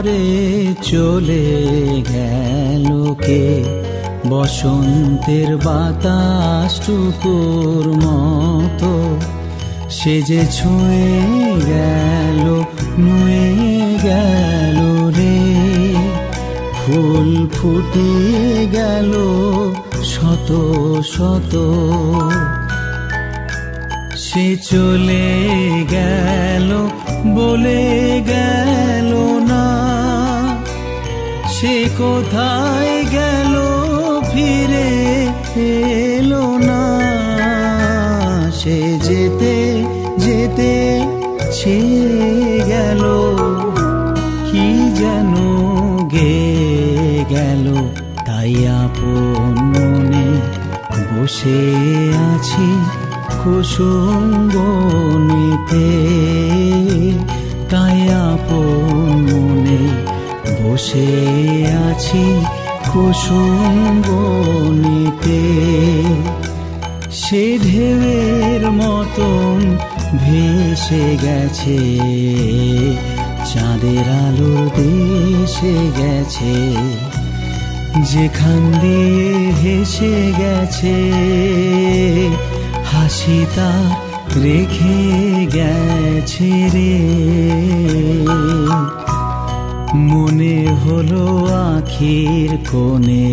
পরে চলে গেল কে? বসন্তের বাতাসটুকুর মতো সে যে ছুঁয়ে গেল, নুয়ে গেল রে। ফুল ফুটিয়ে গেল শত শত, সে চলে গেল বলে গেল না। সে কোথায় গেল ফিরে এলো না। সে যেতে যেতে ছেয়ে গেল, কি যেন গেয়ে গেল। তাই আপন মনে বসে আছি কুসুম বনেতে। তাই আপন মনে বসে আছি কুসুম বনেতে। সে ঢেউয়ের মতন ভেসে গেছে, চাঁদের আলোর দেশে গেছে। যেখান দিয়ে হেসে গেছে, হাসি তার রেখে গেছে রে। মনে হলো আখির কোণে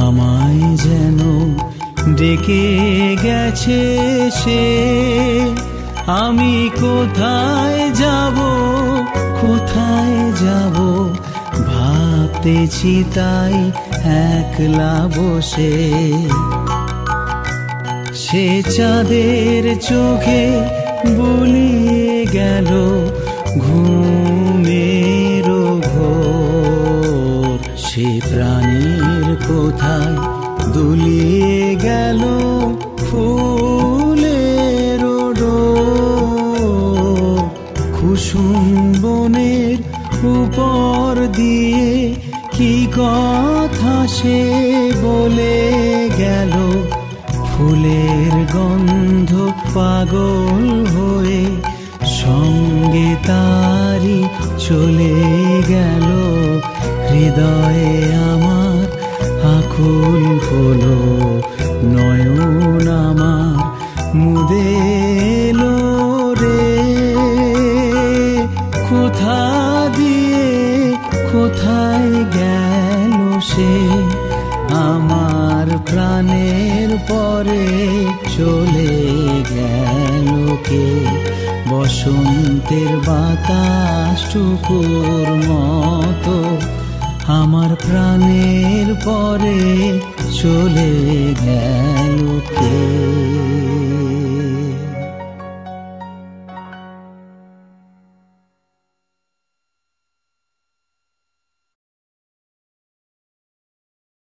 আমায় যেন ডেকে গেছে সে। আমি কোথায় যাব, কোথায় যাব ভাবতেছি তাই একলা বসে। সে চাঁদের চোখে বুলিয়ে গেল ঘুমের ঘোর। সে প্রাণীর কোথায় দুলিয়ে গেল ফুলের ডোর। কুসুম বনের উপর দিয়ে কি কথা সে বলে গেল। ফুলের গন্ধ পাগল হয়ে সঙ্গে তারি চলে গেল। হৃদয়ে আমার আকুল হলো, নয়ন আমার মুদে এলো রে। কোথা দিয়ে কোথায় গেল সে? আমার প্রাণের পরে চলে গেল কে? বসন্তের বাতাসটুকুর মতো আমার প্রাণের পরে চলে গেল কে?